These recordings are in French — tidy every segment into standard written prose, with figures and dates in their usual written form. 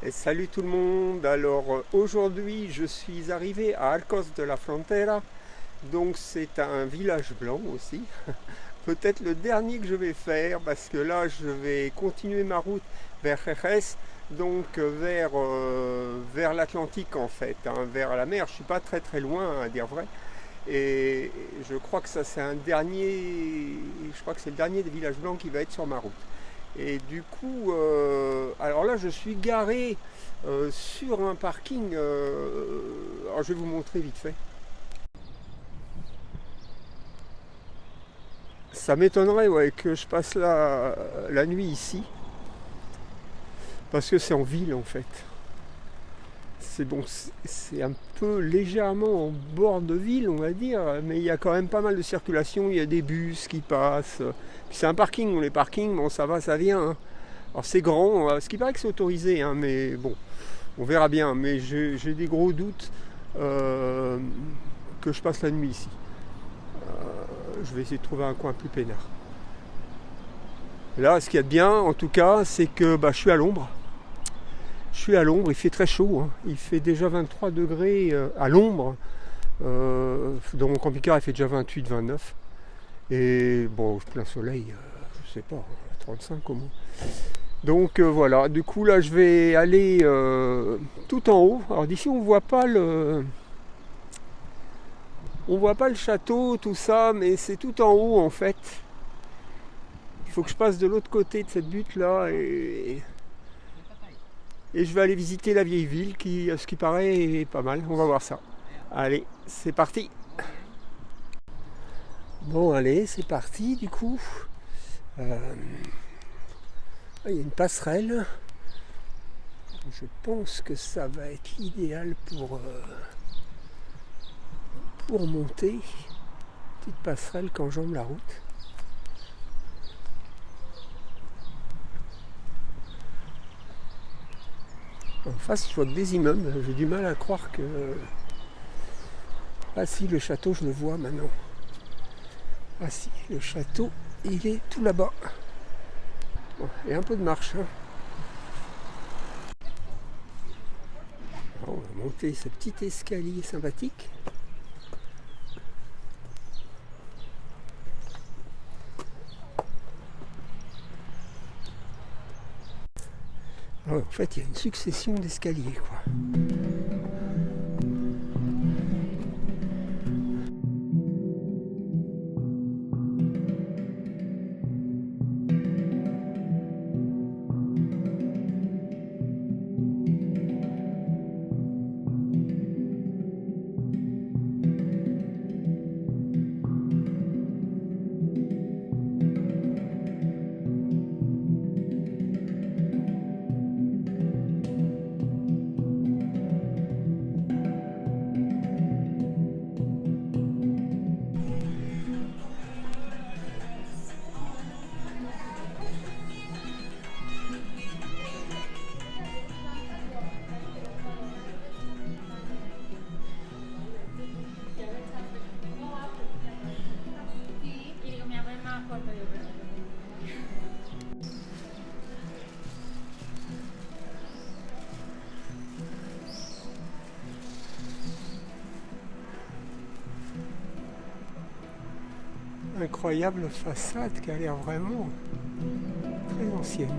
Et salut tout le monde. Alors aujourd'hui je suis arrivé à Arcos de la Frontera, donc c'est un village blanc aussi. Peut-être le dernier que je vais faire parce que là je vais continuer ma route vers Jerez, donc vers l'Atlantique en fait, hein, vers la mer. Je suis pas très très loin à dire vrai. Et je crois que ça c'est un dernier, je crois que c'est le dernier des villages blancs qui va être sur ma route. Et du coup, alors là, je suis garé sur un parking. Alors, je vais vous montrer vite fait. Ça m'étonnerait, ouais, que je passe la nuit ici, parce que c'est en ville en fait. C'est bon, c'est un peu légèrement en bord de ville, on va dire, mais il y a quand même pas mal de circulation. Il y a des bus qui passent. Puis c'est un parking. Bon, les parkings, bon, ça va, ça vient, hein. Alors c'est grand, ce qui paraît que c'est autorisé, hein, mais bon, on verra bien. Mais j'ai des gros doutes euh, que je passe la nuit ici. Je vais essayer de trouver un coin plus peinard. Là, ce qu'il y a de bien, en tout cas, c'est que je suis à l'ombre. Je suis à l'ombre, il fait très chaud, hein. Il fait déjà 23 degrés à l'ombre. Dans mon camping-car, il fait déjà 28-29. Et bon, plein soleil, je sais pas, 35 au moins. Donc voilà, du coup là je vais aller tout en haut. Alors d'ici on voit pas le château, tout ça, mais c'est tout en haut en fait. Il faut que je passe de l'autre côté de cette butte là et je vais aller visiter la vieille ville qui, à ce qui paraît, est pas mal. On va voir ça. Allez, c'est parti. Bon allez, c'est parti du coup. Il y a une passerelle. Je pense que ça va être l'idéal pour monter. Petite passerelle qui enjambe la route. En face, je vois que des immeubles. J'ai du mal à croire que... Ah si, le château, je le vois maintenant. Ah si, le château, il est tout là-bas. Bon, et un peu de marche, hein. Alors, on va monter ce petit escalier sympathique. Alors, en fait, il y a une succession d'escaliers, quoi. Y digo, mi mamá es más corto, yo creo. Incroyable façade qui a l'air vraiment très ancienne.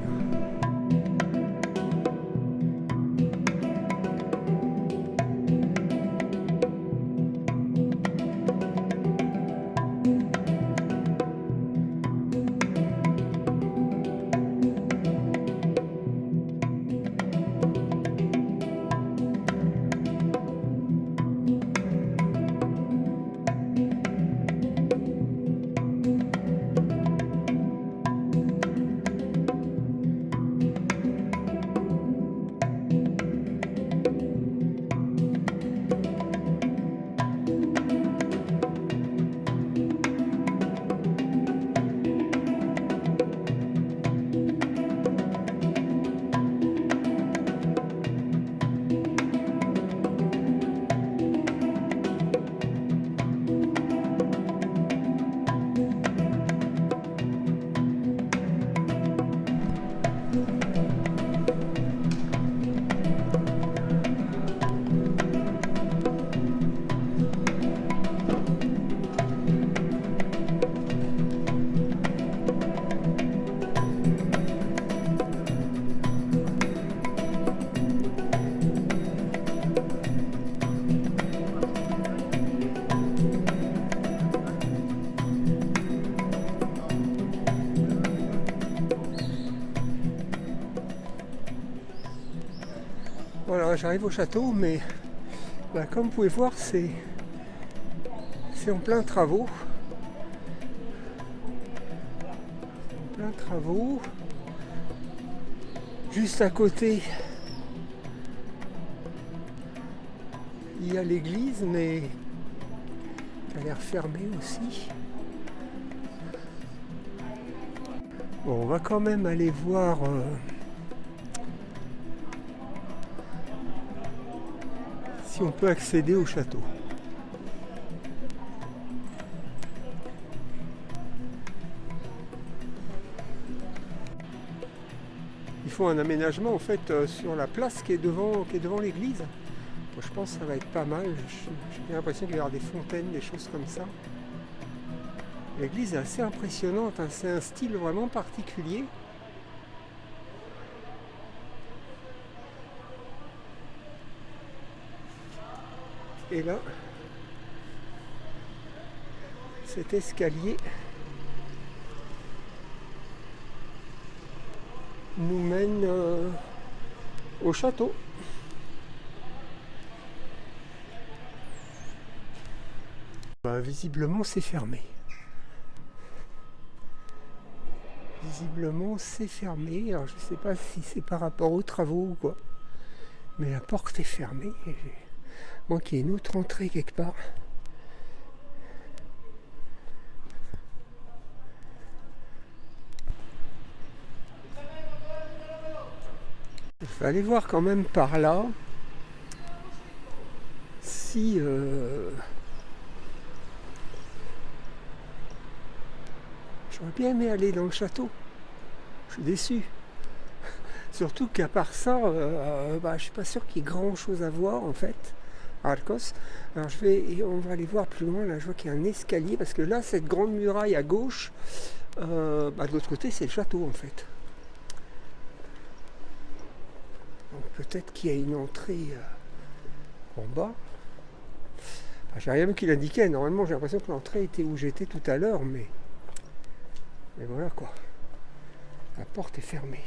Voilà, j'arrive au château, mais comme vous pouvez voir, c'est en plein travaux. Plein travaux. Juste à côté, il y a l'église, mais elle a l'air fermée aussi. Bon, on va quand même aller voir si on peut accéder au château. Ils font un aménagement en fait sur la place qui est devant l'église. Bon, je pense que ça va être pas mal. J'ai l'impression qu'il va y avoir des fontaines, des choses comme ça. L'église est assez impressionnante, hein. C'est un style vraiment particulier. Et là, cet escalier nous mène au château. Visiblement, c'est fermé. Visiblement, c'est fermé. Alors, je ne sais pas si c'est par rapport aux travaux ou quoi. Mais la porte est fermée. Moi, qu'il y ait une autre entrée quelque part. Je vais aller voir quand même par là si j'aurais bien aimé aller dans le château. Je suis déçu. Surtout qu'à part ça, je suis pas sûr qu'il y ait grand chose à voir en fait à Arcos. Alors on va aller voir plus loin. Là, je vois qu'il y a un escalier parce que là, cette grande muraille à gauche, de l'autre côté, c'est le château en fait. Donc peut-être qu'il y a une entrée en bas. J'ai rien vu qui l'indiquait. Normalement, j'ai l'impression que l'entrée était où j'étais tout à l'heure, mais voilà quoi. La porte est fermée.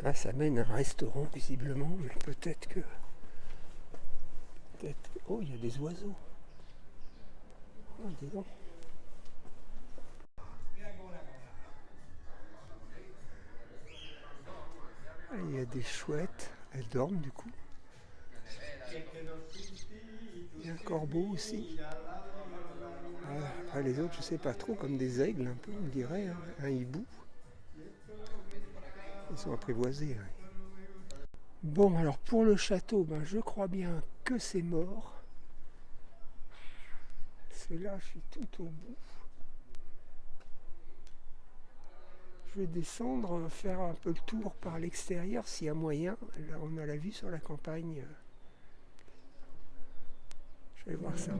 Là, ça mène à un restaurant visiblement, mais peut-être que. Oh, il y a des oiseaux. Oh, dis donc. Ah, il y a des chouettes, elles dorment du coup. Il y a un corbeau aussi. Les autres, je sais pas trop, comme des aigles un peu, on dirait, hein. Un hibou. Ils sont apprivoisés. Hein. Bon, alors pour le château, je crois bien que c'est mort. C'est là, je suis tout au bout. Je vais descendre, faire un peu le tour par l'extérieur s'il y a moyen. Là, on a la vue sur la campagne. Je vais voir ça.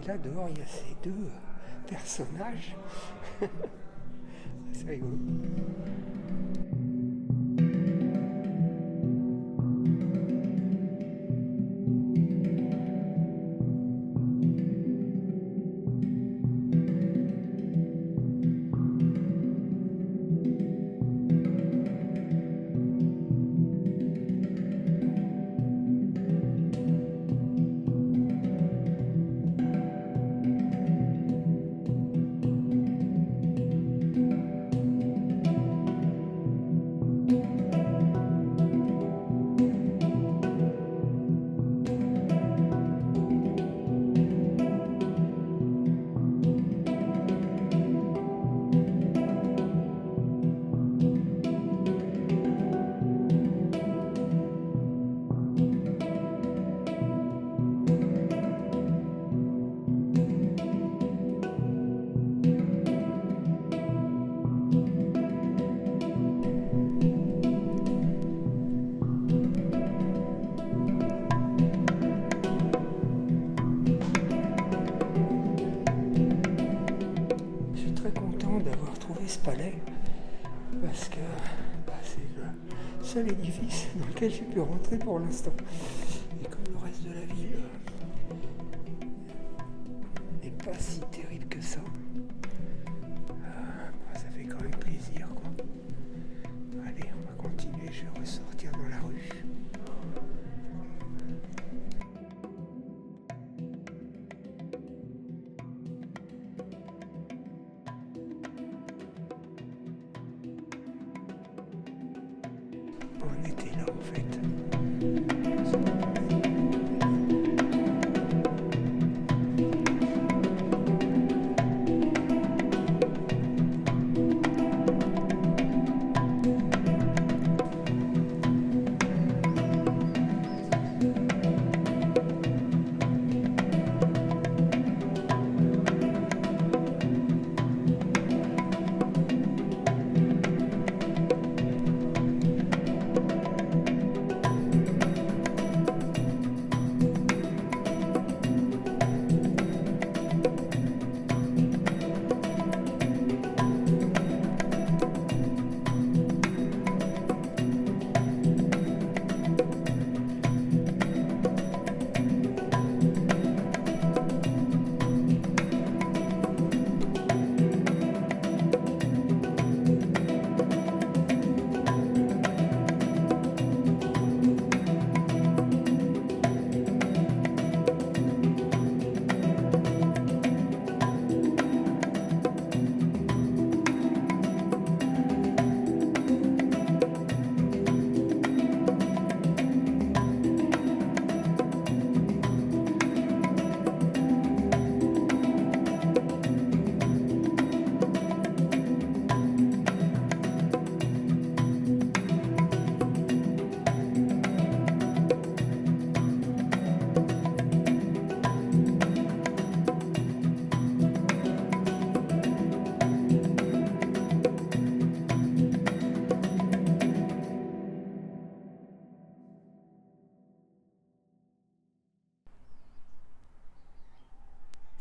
Et là dehors il y a ces deux personnages. C'est rigolo. D'avoir trouvé ce palais parce que c'est le seul édifice dans lequel j'ai pu rentrer pour l'instant, et comme le reste de la ville n'est pas si terrible que ça, ça fait quand même plaisir quoi. Allez, on va continuer, je vais ressortir dans la rue. On était là en fait.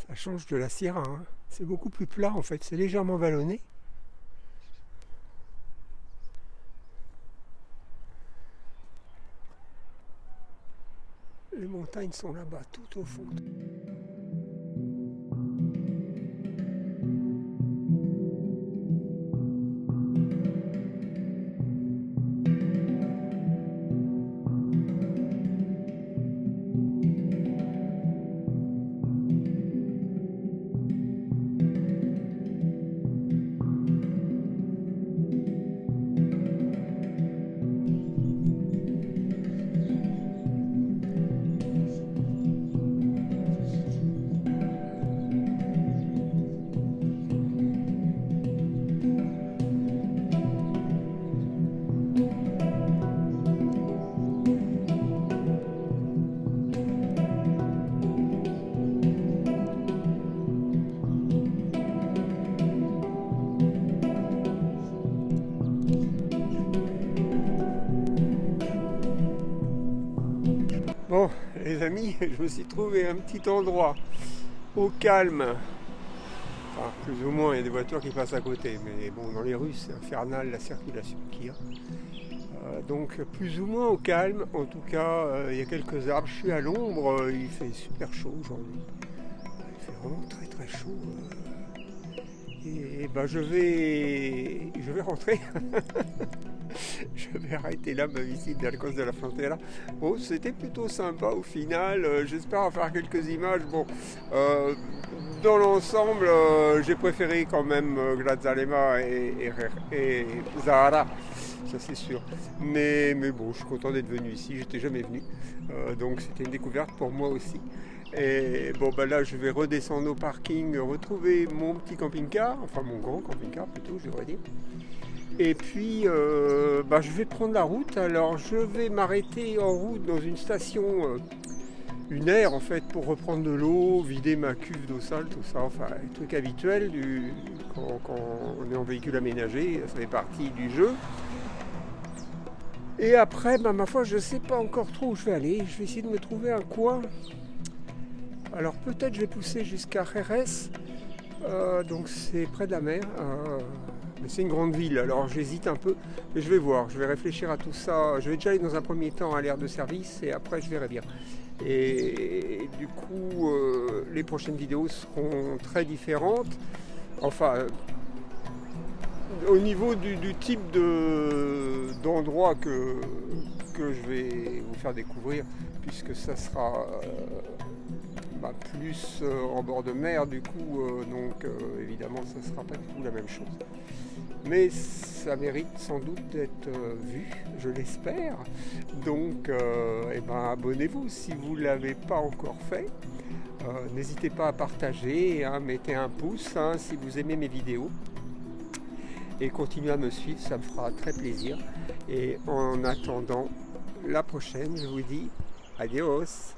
Ça change de la Sierra, hein. C'est beaucoup plus plat en fait, c'est légèrement vallonné. Les montagnes sont là-bas, tout au fond. Bon, les amis, je me suis trouvé un petit endroit au calme. Enfin, plus ou moins, il y a des voitures qui passent à côté, mais bon, dans les rues, c'est infernal la circulation qu'il y a. Donc, plus ou moins au calme. En tout cas, il y a quelques arbres. Je suis à l'ombre, il fait super chaud aujourd'hui. Il fait vraiment très très chaud. Et ben, je vais rentrer. Je vais arrêter là ma visite d'Arcos de la Frontera. Bon, c'était plutôt sympa au final. J'espère en faire quelques images. Bon, dans l'ensemble, j'ai préféré quand même Grazalema et Zahara, ça c'est sûr. Mais bon, je suis content d'être venu ici. J'étais jamais venu, donc c'était une découverte pour moi aussi. Et bon, ben là, je vais redescendre au parking, retrouver mon petit camping-car, enfin mon grand camping-car plutôt, je devrais dire. Et puis, je vais prendre la route. Alors, je vais m'arrêter en route dans une station, une aire en fait, pour reprendre de l'eau, vider ma cuve d'eau sale, tout ça. Enfin, les trucs habituels quand on est en véhicule aménagé, ça fait partie du jeu. Et après, ma foi, je ne sais pas encore trop où je vais aller. Je vais essayer de me trouver un coin. Alors, peut-être je vais pousser jusqu'à Jerez. Donc, c'est près de la mer. Mais c'est une grande ville, alors j'hésite un peu, mais je vais voir, je vais réfléchir à tout ça. Je vais déjà aller dans un premier temps à l'aire de service et après je verrai bien. Et du coup, les prochaines vidéos seront très différentes. Enfin, au niveau du type d'endroit que je vais vous faire découvrir, puisque ça sera plus en bord de mer du coup, donc évidemment ça ne sera pas du tout la même chose. Mais ça mérite sans doute d'être vu, je l'espère. Donc abonnez-vous si vous ne l'avez pas encore fait. N'hésitez pas à partager, mettez un pouce si vous aimez mes vidéos. Et continuez à me suivre, ça me fera très plaisir. Et en attendant la prochaine, je vous dis adios.